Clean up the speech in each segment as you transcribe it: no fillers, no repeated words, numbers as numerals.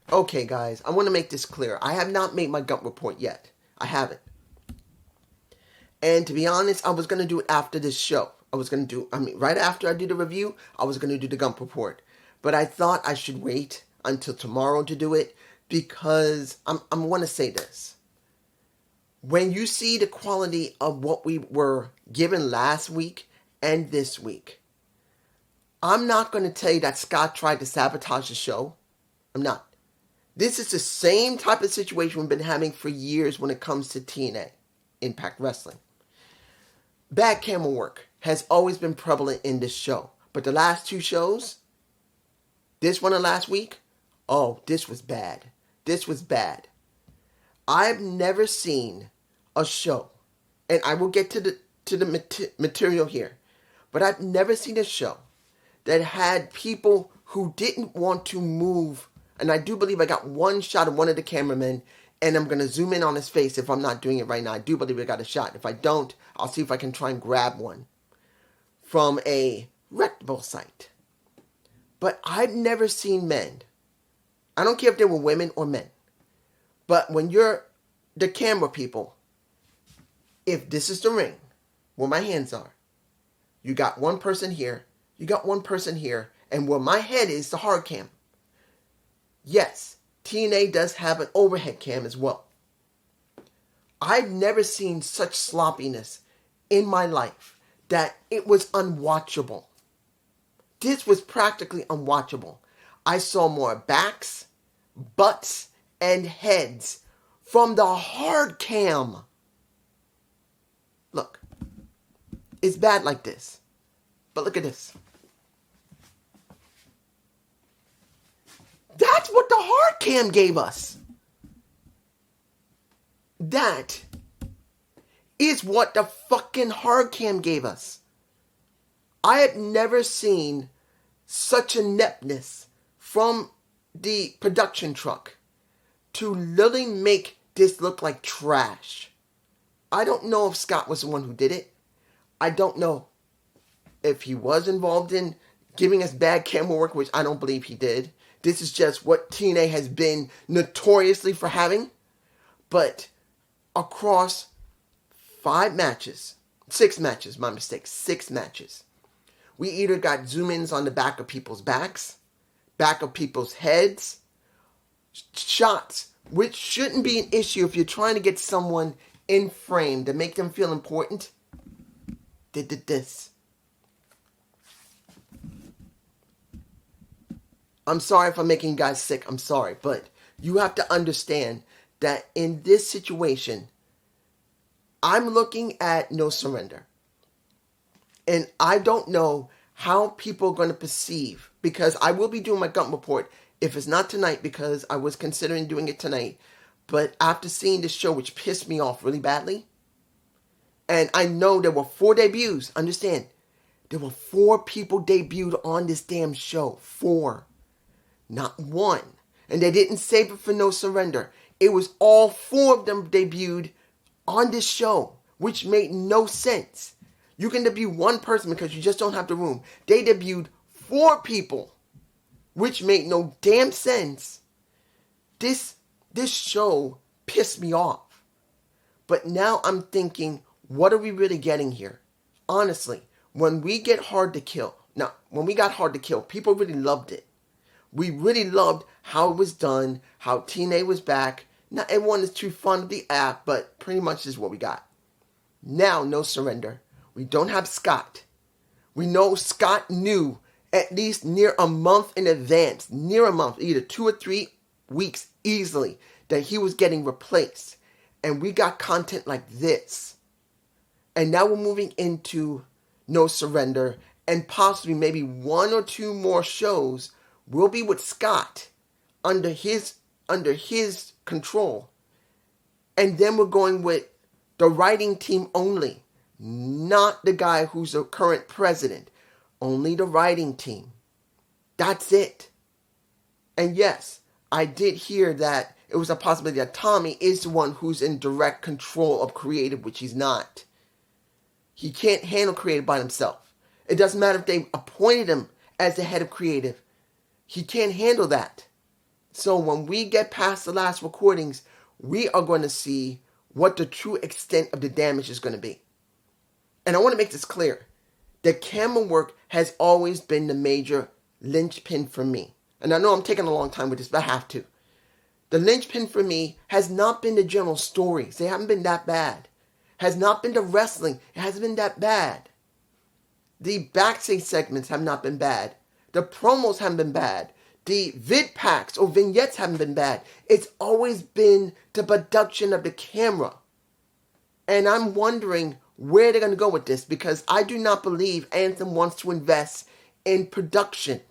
Okay, guys, I want to make this clear. I have not made my gut report yet. I haven't. And to be honest, I was going to do it after this show. Right after I do the review, I was going to do the gut report. But I thought I should wait until tomorrow to do it because I want to say this. When you see the quality of what we were given last week and this week, I'm not going to tell you that Scott tried to sabotage the show. I'm not. This is the same type of situation we've been having for years when it comes to TNA, Impact Wrestling. Bad camera work has always been prevalent in this show. But the last two shows, this one and last week, oh, this was bad. This was bad. I've never seen a show, and I will get to the material here, but I've never seen a show that had people who didn't want to move. And I do believe I got one shot of one of the cameramen, and I'm going to zoom in on his face if I'm not doing it right now. I do believe I got a shot. If I don't, I'll see if I can try and grab one from a reputable site. But I've never seen men. I don't care if they were women or men. But when you're the camera people, if this is the ring where my hands are, you got one person here, you got one person here, and where my head is the hard cam. Yes, TNA does have an overhead cam as well. I've never seen such sloppiness in my life that it was unwatchable. This was practically unwatchable. I saw more backs, butts, and heads from the hard cam. Look, it's bad like this. But look at this. That's what the hard cam gave us. That is what the fucking hard cam gave us. I have never seen such ineptness from the production truck to literally make this look like trash. I don't know if Scott was the one who did it. I don't know if he was involved in giving us bad camera work, which I don't believe he did. This is just what TNA has been notoriously for having. But across 6 matches, my mistake, 6 matches, we either got zoom-ins on the back of people's backs, back of people's heads, shots, which shouldn't be an issue if you're trying to get someone in frame to make them feel important. They did this. I'm sorry if I'm making you guys sick. I'm sorry. But you have to understand that in this situation, I'm looking at No Surrender. And I don't know how people are going to perceive, because I will be doing my gut report, if it's not tonight, because I was considering doing it tonight. But after seeing this show, which pissed me off really badly, and I know there were 4 debuts. Understand, there were 4 people debuted on this damn show. 4. Not 1. And they didn't save it for No Surrender. It was all 4 of them debuted on this show, which made no sense. You can debut 1 person because you just don't have the room. They debuted 4 people, which made no damn sense. This show pissed me off. But now I'm thinking, what are we really getting here? Honestly, when we got Hard to Kill, people really loved it. We really loved how it was done, how TNA was back. Not everyone is too fond of the app, but pretty much this is what we got. Now, No Surrender. We don't have Scott. We know Scott knew at least near a month in advance, either 2 or 3 weeks easily, that he was getting replaced. And we got content like this. And now we're moving into No Surrender, and possibly maybe 1 or 2 more shows will be with Scott under his control. And then we're going with the writing team only, not the guy who's the current president. Only the writing team. That's it. And yes, I did hear that it was a possibility that Tommy is the one who's in direct control of creative, which he's not. He can't handle creative by himself. It doesn't matter if they appointed him as the head of creative. He can't handle that. So when we get past the last recordings, we are going to see what the true extent of the damage is going to be. And I want to make this clear. The camera work has always been the major linchpin for me. And I know I'm taking a long time with this, but I have to. The linchpin for me has not been the general stories. They haven't been that bad. Has not been the wrestling. It hasn't been that bad. The backstage segments have not been bad. The promos haven't been bad. The vid packs or vignettes haven't been bad. It's always been the production of the camera. And I'm wondering where they're going to go with this, because I do not believe Anthem wants to invest in production.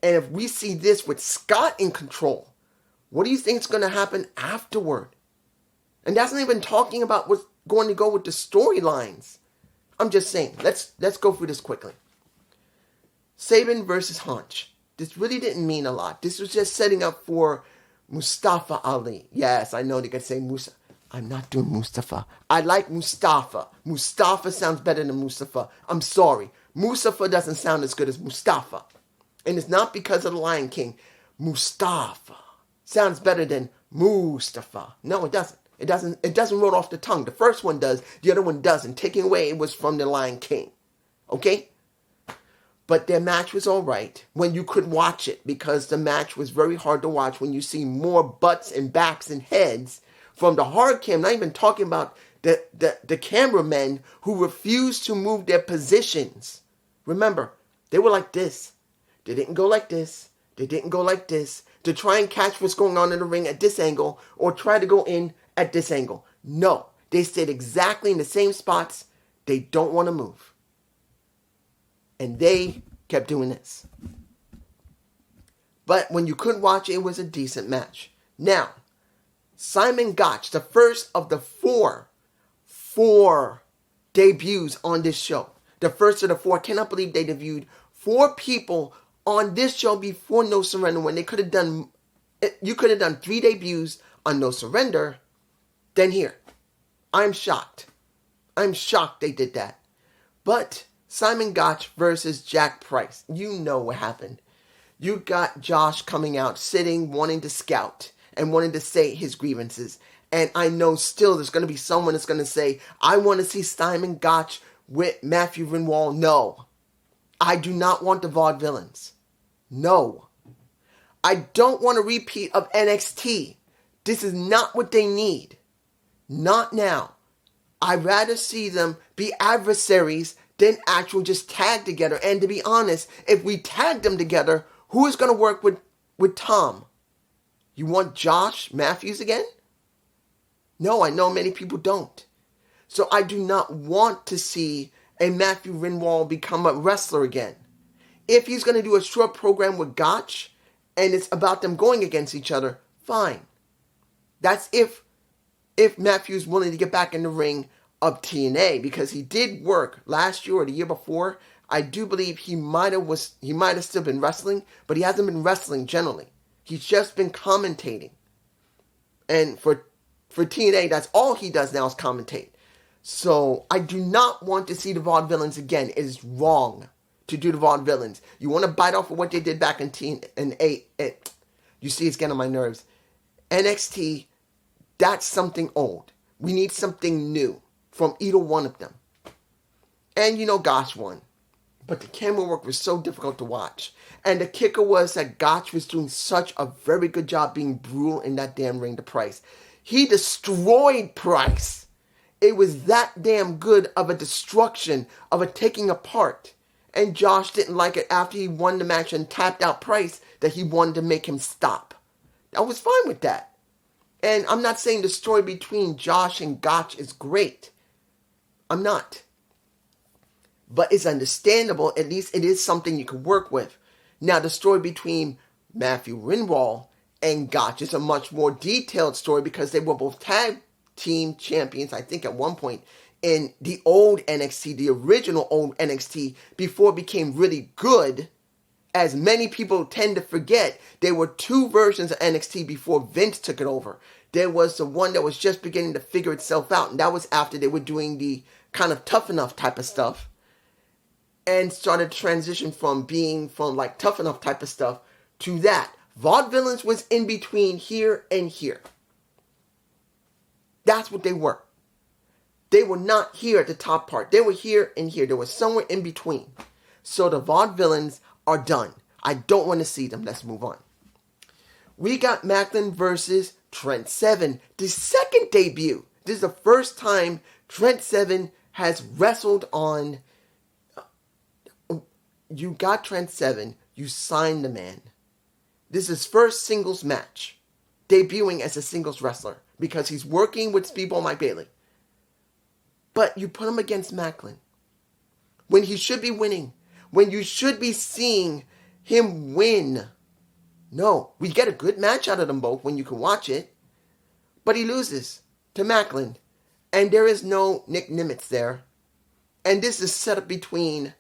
And if we see this with Scott in control, what do you think is going to happen afterward? And that's not even talking about what's going to go with the storylines. I'm just saying, let's go through this quickly. Sabin versus Hunch. This really didn't mean a lot. This was just setting up for Mustafa Ali. Yes, I know they could say Musa. I'm not doing Mustafa. I like Mustafa. Mustafa sounds better than Mustafa. I'm sorry. Mustafa doesn't sound as good as Mustafa. And it's not because of the Lion King. Mustafa sounds better than Mustafa. No, it doesn't. It doesn't roll off the tongue. The first one does. The other one doesn't. Taking away, it was from the Lion King. Okay? But their match was all right when you could watch it, because the match was very hard to watch when you see more butts and backs and heads from the hard cam. Not even talking about the cameramen who refused to move their positions. Remember, they were like this. They didn't go like this. They didn't go like this to try and catch what's going on in the ring at this angle or try to go in at this angle. No, they stayed exactly in the same spots. They don't want to move. And they kept doing this. But when you couldn't watch it, it was a decent match. Now, Simon Gotch, the first of the four debuts on this show. The first of the four. I cannot believe they debuted 4 people on this show before No Surrender, when they could have done, you could have done 3 debuts on No Surrender, then here. I'm shocked. I'm shocked they did that. But Simon Gotch versus Jack Price. You know what happened. You got Josh coming out, sitting, wanting to scout, and wanting to say his grievances. And I know still there's going to be someone that's going to say, I want to see Simon Gotch with Matthew Rinwald. No. I do not want the Vaudevillains. No. I don't want a repeat of NXT. This is not what they need. Not now. I'd rather see them be adversaries than actual just tag together. And to be honest, if we tag them together, who is going to work with Tom? You want Josh Matthews again? No, I know many people don't. So I do not want to see a Matthew Rinwald become a wrestler again. If he's going to do a short program with Gotch and it's about them going against each other, fine. That's if Matthew's willing to get back in the ring of TNA, because he did work last year or the year before. I do believe he might have still been wrestling, but he hasn't been wrestling generally. He's just been commentating. And for TNA, that's all he does now is commentate. So I do not want to see the Vaudevillains again. It is wrong to do the Vaudevillains. You want to bite off of what they did back in TNA. You see, it's getting on my nerves. NXT, that's something old. We need something new from either one of them. And you know, Gotch won. But the camera work was so difficult to watch. And the kicker was that Gotch was doing such a very good job being brutal in that damn ring to Price. He destroyed Price. It was that damn good of a destruction, of a taking apart. And Josh didn't like it after he won the match and tapped out Price that he wanted to make him stop. I was fine with that. And I'm not saying the story between Josh and Gotch is great. I'm not. But it's understandable. At least it is something you can work with. Now, the story between Matthew Rinwald and Gotch is a much more detailed story, because they were both tag team champions, I think, at one point in the old NXT, the original old NXT, before it became really good. As many people tend to forget, there were 2 versions of NXT before Vince took it over. There was the one that was just beginning to figure itself out, and that was after they were doing the kind of Tough Enough type of stuff, and started to transition from being from like Tough Enough type of stuff to that. Vaudevillains was in between here and here. That's what they were. They were not here at the top part. They were here and here. They were somewhere in between. So the Vaudevillains are done. I don't want to see them. Let's move on. We got Macklin versus Trent Seven. The second debut. This is the first time Trent Seven has wrestled on. You got Trent Seven. You signed the man. This is his first singles match. Debuting as a singles wrestler. Because he's working with Speedball Mike Bailey. But you put him against Macklin. When he should be winning. When you should be seeing him win. No, we get a good match out of them both when you can watch it. But he loses to Macklin. And there is no Nick Nimitz there. And this is set up between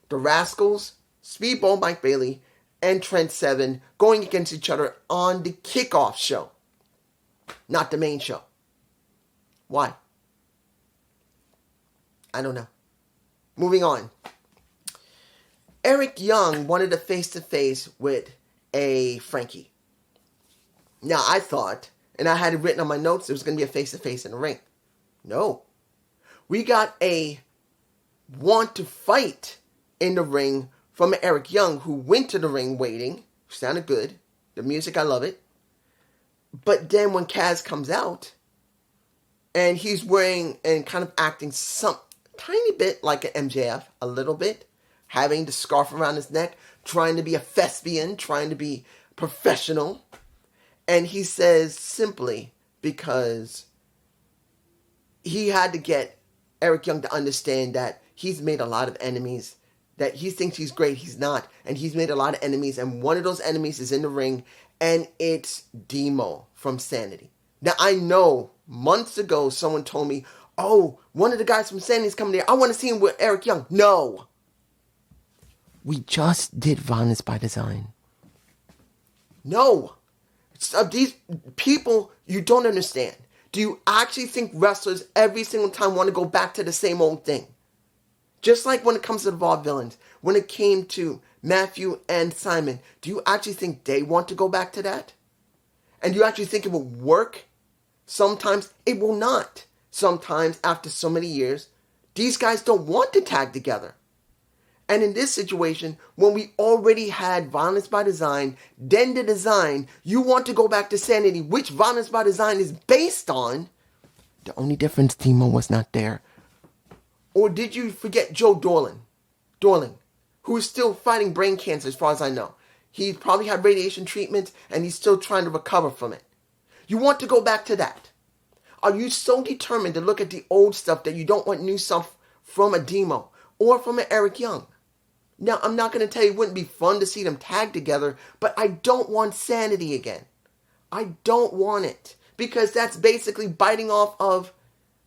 the Rascals, Speedball Mike Bailey, and Trent Seven going against each other on the kickoff show. Not the main show. Why? I don't know. Moving on. Eric Young wanted a face-to-face with a Frankie. Now, I thought, and I had it written on my notes, there was going to be a face-to-face in the ring. No. We got a want to fight in the ring from Eric Young, who went to the ring waiting. Sounded good. The music, I love it. But then when Kaz comes out, and he's wearing and kind of acting some tiny bit like an MJF, a little bit, having the scarf around his neck, trying to be a thespian, trying to be professional. And he says simply because he had to get Eric Young to understand that he's made a lot of enemies, that he thinks he's great, he's not. And he's made a lot of enemies, and one of those enemies is in the ring, and it's Demo from Sanity. Now, I know months ago someone told me, oh, one of the guys from Sanity is coming there. I want to see him with Eric Young. No. We just did Violence by Design. No. These people, you don't understand. Do you actually think wrestlers every single time want to go back to the same old thing? Just like when it comes to the Vaudevillains, when it came to Matthew and Simon, do you actually think they want to go back to that? And you actually think it will work? Sometimes it will not. Sometimes, after so many years, these guys don't want to tag together. And in this situation, when we already had Violence by Design, then the Design, you want to go back to Sanity, which Violence by Design is based on. The only difference, Demo was not there. Or did you forget Joe Dorling, who is still fighting brain cancer as far as I know. He probably had radiation treatment and he's still trying to recover from it. You want to go back to that. Are you so determined to look at the old stuff that you don't want new stuff from a Demo or from an Eric Young? Now, I'm not going to tell you it wouldn't be fun to see them tag together, but I don't want Sanity again. I don't want it. Because that's basically biting off of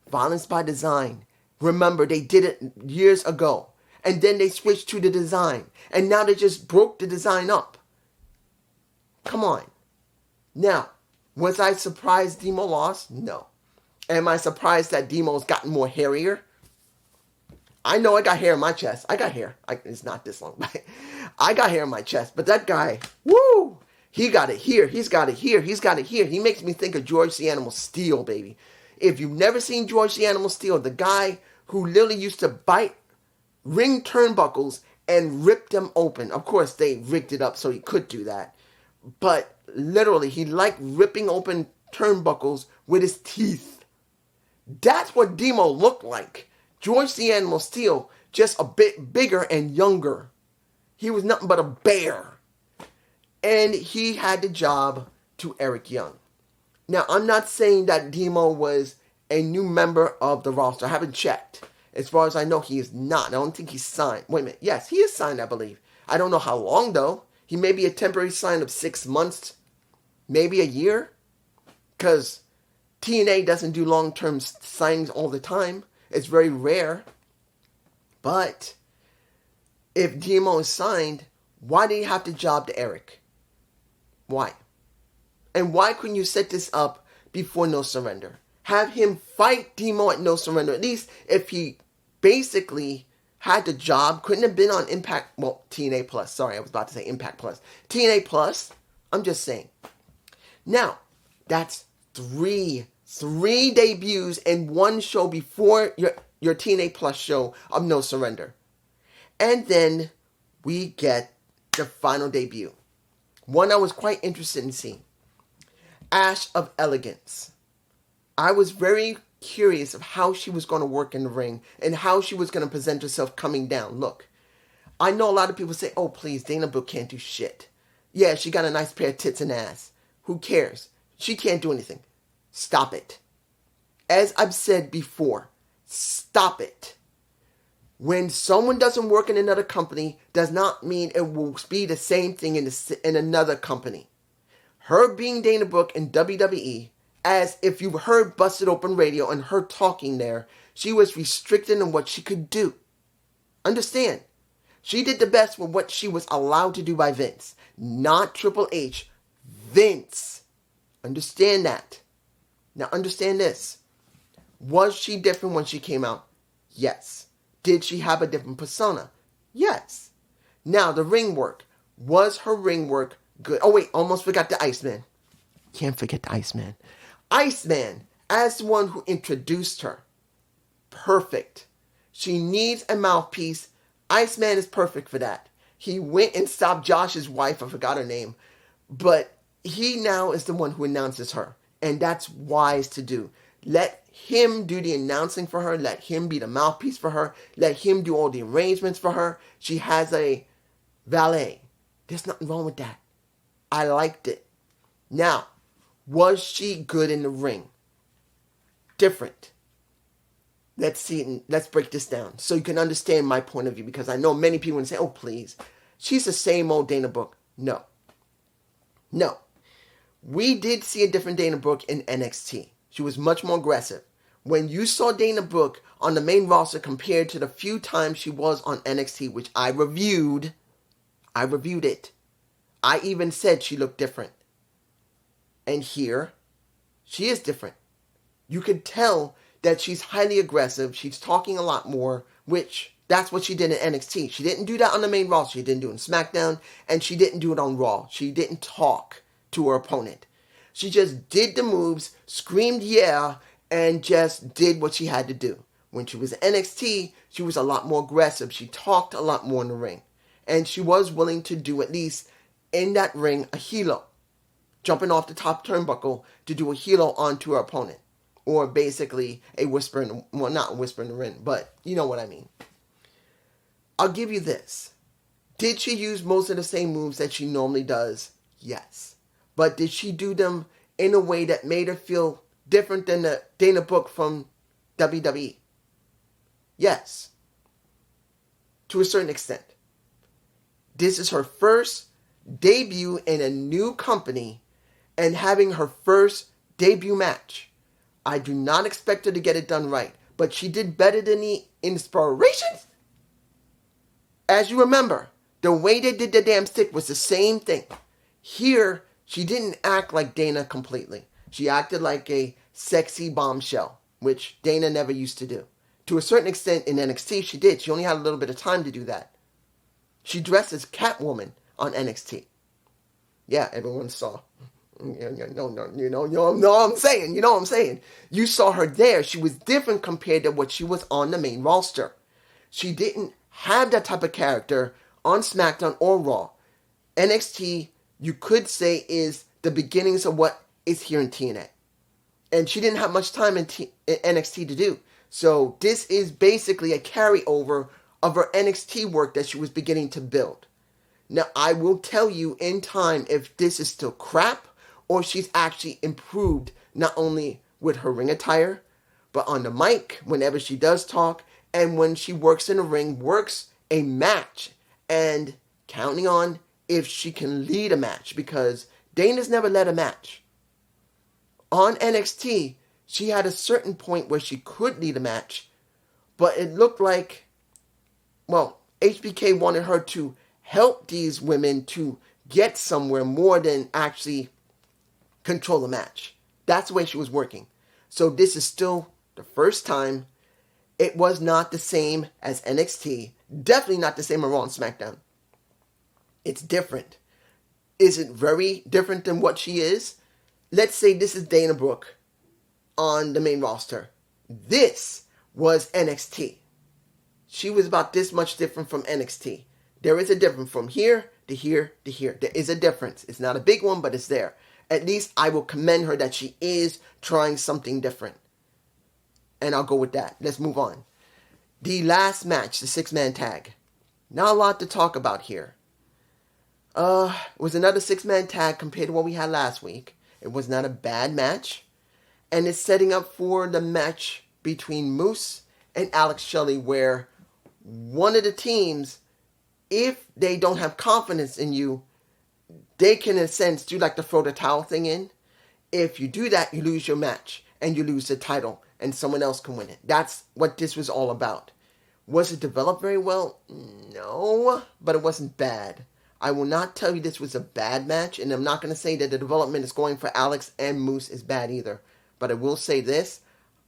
Violence by Design. Remember, they did it years ago. And then they switched to the Design. And now they just broke the Design up. Come on. Now, was I surprised Demo lost? No. Am I surprised that Demo's gotten more hairier? I know I got hair in my chest. I got hair. It's not this long, but I got hair in my chest. But that guy, woo! He got it here. He's got it here. He's got it here. He makes me think of George the Animal Steel, baby. If you've never seen George the Animal Steel, the guy who literally used to bite ring turnbuckles and rip them open. Of course, they rigged it up so he could do that. But literally, he liked ripping open turnbuckles with his teeth. That's what Demo looked like. George the Animal Steel, just a bit bigger and younger. He was nothing but a bear. And he had the job to Eric Young. Now, I'm not saying that Demo was a new member of the roster. I haven't checked. As far as I know, he is not. I don't think he's signed. Wait a minute. Yes, he is signed, I believe. I don't know how long, though. He may be a temporary sign of 6 months, maybe a year. Because TNA doesn't do long-term signings all the time. It's very rare. But if Demo is signed, why did he have to job to Eric? Why? And why couldn't you set this up before No Surrender? Have him fight Demo at No Surrender. At least if he basically had the job, couldn't have been on Impact, well, TNA Plus. Sorry, I was about to say Impact Plus. TNA Plus, I'm just saying. Now, that's three debuts in one show before your TNA Plus show of No Surrender. And then we get the final debut. One I was quite interested in seeing. Ash of Elegance. I was very curious of how she was going to work in the ring and how she was going to present herself coming down. Look, I know a lot of people say, oh, please, Dana Brooke can't do shit. Yeah, she got a nice pair of tits and ass. Who cares? She can't do anything. Stop it. As I've said before, stop it. When someone doesn't work in another company, does not mean it will be the same thing in another company. Her being Dana Brooke in WWE, as if you heard Busted Open Radio and her talking there, she was restricted in what she could do. Understand? She did the best with what she was allowed to do by Vince, not Triple H. Vince. Understand that. Now understand this. Was she different when she came out? Yes. Did she have a different persona? Yes. Now, the ring work. Was her ring work good? Oh, wait, almost forgot the Iceman. Can't forget the Iceman. Iceman, as the one who introduced her. Perfect. She needs a mouthpiece. Iceman is perfect for that. He went and stopped Josh's wife. I forgot her name. But he now is the one who announces her. And that's wise to do. Let him do the announcing for her. Let him be the mouthpiece for her. Let him do all the arrangements for her. She has a valet. There's nothing wrong with that. I liked it. Now, was she good in the ring? Different. Let's see. Let's break this down so you can understand my point of view, because I know many people would say, oh, please, she's the same old Dana Brooke. No. We did see a different Dana Brooke in NXT. She was much more aggressive. When you saw Dana Brooke on the main roster compared to the few times she was on NXT, which I reviewed it. I even said she looked different. And here, she is different. You could tell that she's highly aggressive. She's talking a lot more, which that's what she did in NXT. She didn't do that on the main roster. She didn't do it in SmackDown, and she didn't do it on Raw. She didn't talk to her opponent. She just did the moves, screamed yeah, and just did what she had to do. When she was in NXT, she was a lot more aggressive. She talked a lot more in the ring. And she was willing to do, at least in that ring, a helo. Jumping off the top turnbuckle to do a helo onto her opponent. Or basically a whisper in the, well, not a whisper in the ring, but you know what I mean. I'll give you this. Did she use most of the same moves that she normally does? Yes. But did she do them in a way that made her feel different than the Dana Brooke from WWE? Yes. To a certain extent. This is her first debut in a new company and having her first debut match. I do not expect her to get it done right, but she did better than the Inspirations. As you remember, the way they did the damn stick was the same thing. Here, she didn't act like Dana completely. She acted like a sexy bombshell, which Dana never used to do. To a certain extent in NXT, she did. She only had a little bit of time to do that. She dressed as Catwoman on NXT. Yeah, everyone saw. You know what I'm saying. You know what I'm saying. You saw her there. She was different compared to what she was on the main roster. She didn't have that type of character on SmackDown or Raw. NXT, you could say, is the beginnings of what is here in TNA. And she didn't have much time in NXT to do. So this is basically a carryover of her NXT work that she was beginning to build. Now, I will tell you in time if this is still crap or she's actually improved not only with her ring attire, but on the mic, whenever she does talk, and when she works in a ring, works a match, and counting on if she can lead a match, because Dana's never led a match. On NXT, she had a certain point where she could lead a match, but it looked like, well, HBK wanted her to help these women to get somewhere more than actually control the match. That's the way she was working. So this is still the first time. It was not the same as NXT. Definitely not the same as Raw and SmackDown. It's different. isn't very different than what she is. Let's say this is Dana Brooke on the main roster. This was NXT. She was about this much different from NXT. There is a difference from here to here to here. There is a difference. It's not a big one, but it's there. At least I will commend her that she is trying something different. And I'll go with that. Let's move on. The last match, the 6-man tag. Not a lot to talk about here. It was another 6-man tag compared to what we had last week. It was not a bad match. And it's setting up for the match between Moose and Alex Shelley, where one of the teams, if they don't have confidence in you, they can, in a sense, do like the throw the towel thing in. If you do that, you lose your match and you lose the title and someone else can win it. That's what this was all about. Was it developed very well? No, but it wasn't bad. I will not tell you this was a bad match, and I'm not going to say that the development is going for Alex and Moose is bad either. But I will say this,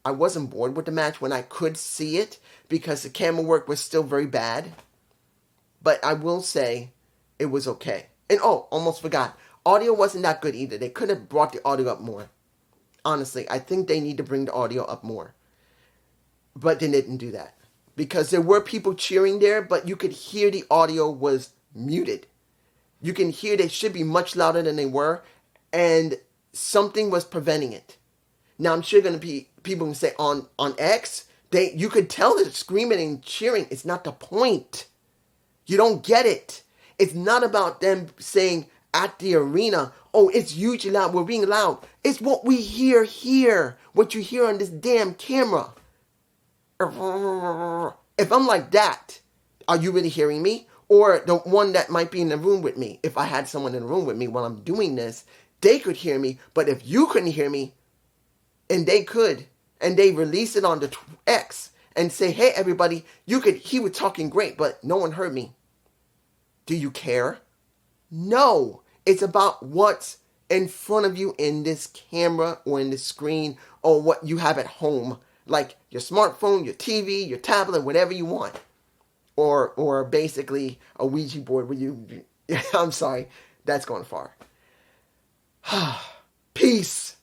I wasn't bored with the match when I could see it because the camera work was still very bad. But I will say it was okay. And almost forgot. Audio wasn't that good either. They could have brought the audio up more. Honestly, I think they need to bring the audio up more. But they didn't do that. Because there were people cheering there, but you could hear the audio was muted. You can hear they should be much louder than they were, and something was preventing it. Now, I'm sure going to be people who say on X, you could tell they're screaming and cheering. It's not the point. You don't get it. It's not about them saying at the arena, oh, it's hugely loud, we're being loud. It's what we hear here, what you hear on this damn camera. If I'm like that, are you really hearing me? Or the one that might be in the room with me. If I had someone in the room with me while I'm doing this, they could hear me. But if you couldn't hear me, and they could, and they release it on the X and say, hey, everybody, he was talking great, but no one heard me. Do you care? No. It's about what's in front of you in this camera or in this screen or what you have at home. Like your smartphone, your TV, your tablet, whatever you want. Or basically a Ouija board where you... I'm sorry. That's going far. Peace.